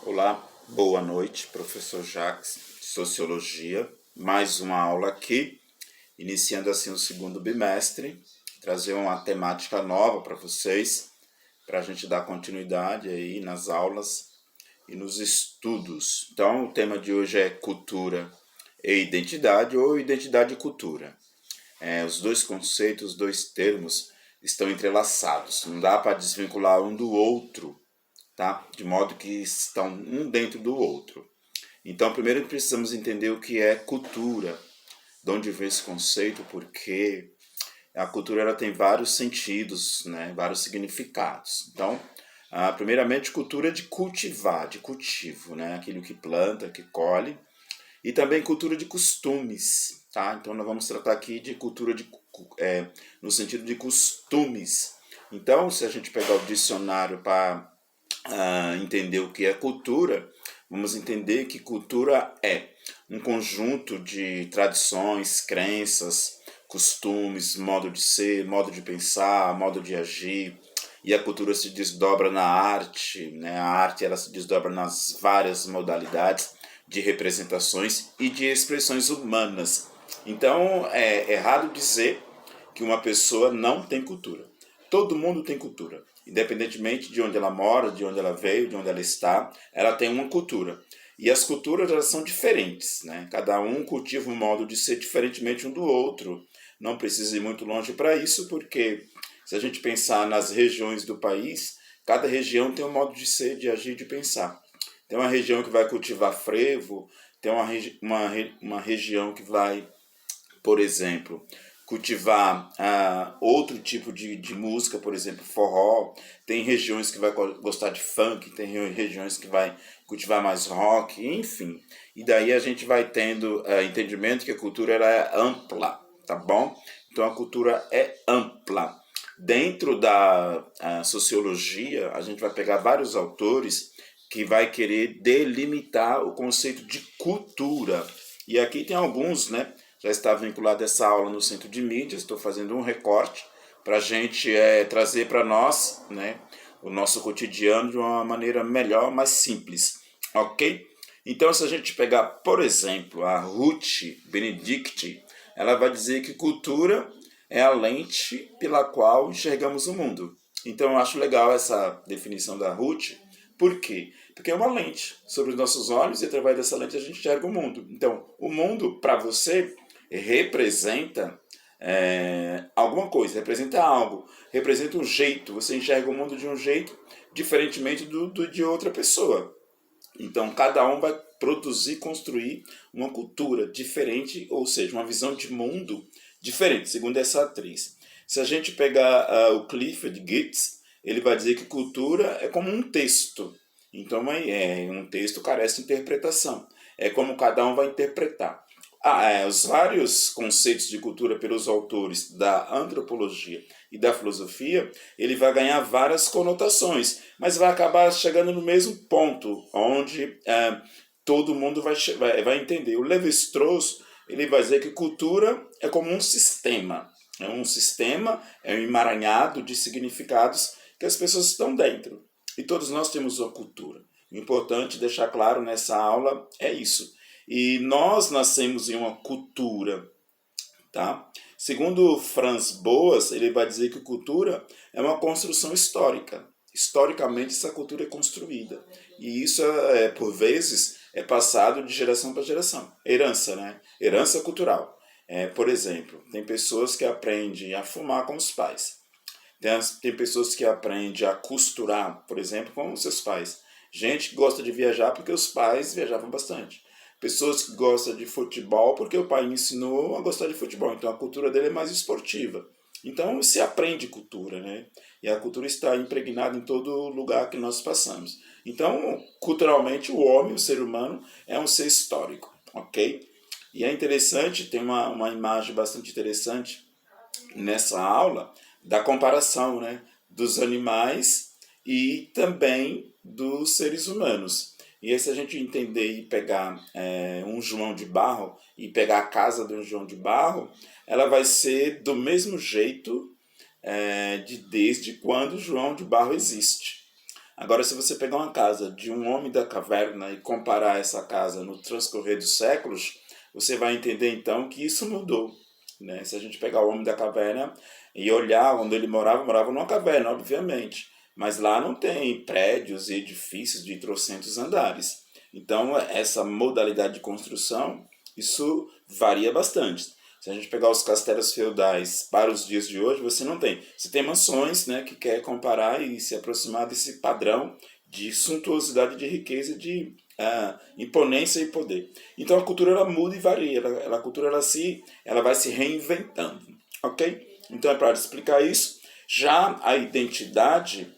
Olá, boa noite, professor Jacques, Sociologia. Mais uma aula aqui, iniciando assim o segundo bimestre, trazer uma temática nova para vocês, para a gente dar continuidade aí nas aulas e nos estudos. Então, o tema de hoje é cultura e identidade ou identidade e cultura. Os dois conceitos, os dois termos estão entrelaçados, não dá para desvincular um do outro, tá? De modo que estão um dentro do outro. Então, primeiro precisamos entender o que é cultura, de onde vem esse conceito, porque a cultura ela tem vários sentidos, né? Vários significados. Então, primeiramente, cultura de cultivar, de cultivo, né? Aquilo que planta, que colhe. E também cultura de costumes, tá? Então, nós vamos tratar aqui de cultura no sentido de costumes. Então, se a gente pegar o dicionário para entender o que é cultura, vamos entender que cultura é um conjunto de tradições, crenças, costumes, modo de ser, modo de pensar, modo de agir. E a cultura se desdobra na arte, né? A arte ela se desdobra nas várias modalidades de representações e de expressões humanas. Então, é errado dizer que uma pessoa não tem cultura. Todo mundo tem cultura. Independentemente de onde ela mora, de onde ela veio, de onde ela está, ela tem uma cultura. E as culturas elas são diferentes, né? Cada um cultiva um modo de ser diferentemente um do outro. Não precisa ir muito longe para isso, porque se a gente pensar nas regiões do país, cada região tem um modo de ser, de agir, de pensar. Tem uma região que vai cultivar frevo, tem uma região que vai, por exemplo, cultivar outro tipo de música, por exemplo, forró. Tem regiões que vai gostar de funk, tem regiões que vai cultivar mais rock, enfim. E daí a gente vai tendo entendimento que a cultura ela é ampla, tá bom? Então a cultura é ampla. Dentro da sociologia, a gente vai pegar vários autores que vai querer delimitar o conceito de cultura. E aqui tem alguns, né? Já está vinculado a essa aula no Centro de Mídias, estou fazendo um recorte para a gente trazer para nós, né, o nosso cotidiano de uma maneira melhor, mais simples, ok? Então, se a gente pegar, por exemplo, a Ruth Benedict, ela vai dizer que cultura é a lente pela qual enxergamos o mundo. Então, eu acho legal essa definição da Ruth. Por quê? Porque é uma lente sobre os nossos olhos e através dessa lente a gente enxerga o mundo. Então, o mundo, para você, representa alguma coisa, representa algo, representa um jeito, você enxerga o mundo de um jeito diferentemente de outra pessoa. Então cada um vai produzir, construir uma cultura diferente, ou seja, uma visão de mundo diferente, segundo essa atriz. Se a gente pegar o Clifford Geertz, ele vai dizer que cultura é como um texto. Então um texto carece de interpretação. É como cada um vai interpretar. Os vários conceitos de cultura pelos autores da antropologia e da filosofia, ele vai ganhar várias conotações, mas vai acabar chegando no mesmo ponto, onde todo mundo vai entender. O Levi-Strauss ele vai dizer que cultura é como um sistema. É um sistema, é um emaranhado de significados que as pessoas estão dentro. E todos nós temos uma cultura. O importante deixar claro nessa aula é isso. E nós nascemos em uma cultura, tá? Segundo Franz Boas, ele vai dizer que cultura é uma construção histórica. Historicamente, essa cultura é construída. E isso, por vezes, é passado de geração para geração. Herança, né? Herança cultural. Por exemplo, tem pessoas que aprendem a fumar com os pais. Tem pessoas que aprendem a costurar, por exemplo, com os seus pais. Gente que gosta de viajar porque os pais viajavam bastante. Pessoas que gostam de futebol porque o pai ensinou a gostar de futebol. Então a cultura dele é mais esportiva. Então se aprende cultura, né? E a cultura está impregnada em todo lugar que nós passamos. Então, culturalmente, o homem, o ser humano, é um ser histórico, ok? E é interessante, tem uma imagem bastante interessante nessa aula da comparação, né, dos animais e também dos seres humanos. E aí, se a gente entender e pegar um João de Barro e pegar a casa de um João de Barro, ela vai ser do mesmo jeito desde quando João de Barro existe. Agora, se você pegar uma casa de um homem da caverna e comparar essa casa no transcorrer dos séculos, você vai entender então que isso mudou, né? Se a gente pegar o homem da caverna e olhar onde ele morava numa caverna, obviamente, mas lá não tem prédios e edifícios de trocentos andares. Então, essa modalidade de construção, isso varia bastante. Se a gente pegar os castelos feudais para os dias de hoje, você não tem. Você tem mansões, né, que quer comparar e se aproximar desse padrão de suntuosidade, de riqueza, de imponência e poder. Então a cultura ela muda e varia. A cultura ela vai se reinventando, ok? Então é para explicar isso. Já a identidade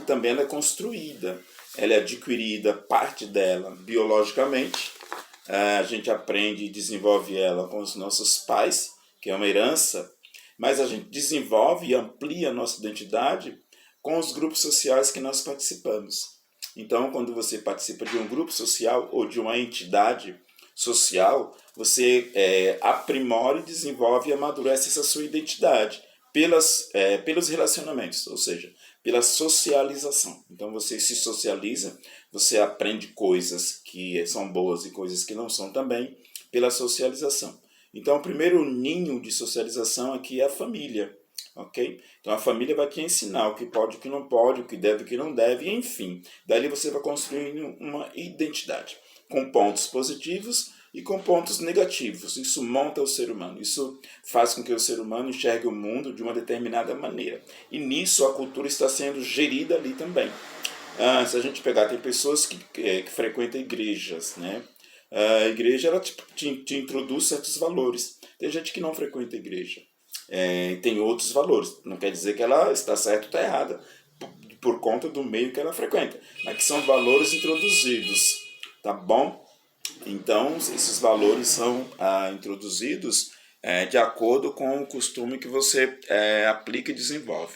também ela é construída, ela é adquirida, parte dela biologicamente. A gente aprende e desenvolve ela com os nossos pais, que é uma herança, mas a gente desenvolve e amplia a nossa identidade com os grupos sociais que nós participamos. Então, quando você participa de um grupo social ou de uma entidade social, você aprimora e desenvolve e amadurece essa sua identidade pelos relacionamentos, ou seja, pela socialização. Então você se socializa, você aprende coisas que são boas e coisas que não são também pela socialização. Então o primeiro ninho de socialização aqui é a família, ok? Então a família vai te ensinar o que pode, o que não pode, o que deve, o que não deve, enfim. Dali você vai construindo uma identidade com pontos positivos e com pontos negativos. Isso monta o ser humano. Isso faz com que o ser humano enxergue o mundo de uma determinada maneira. E nisso a cultura está sendo gerida ali também. Se a gente pegar, tem pessoas que frequentam igrejas, né? A igreja ela te introduz certos valores. Tem gente que não frequenta a igreja. Tem outros valores. Não quer dizer que ela está certa ou está errada por conta do meio que ela frequenta, mas que são valores introduzidos, tá bom? Então, esses valores são introduzidos de acordo com o costume que você aplica e desenvolve.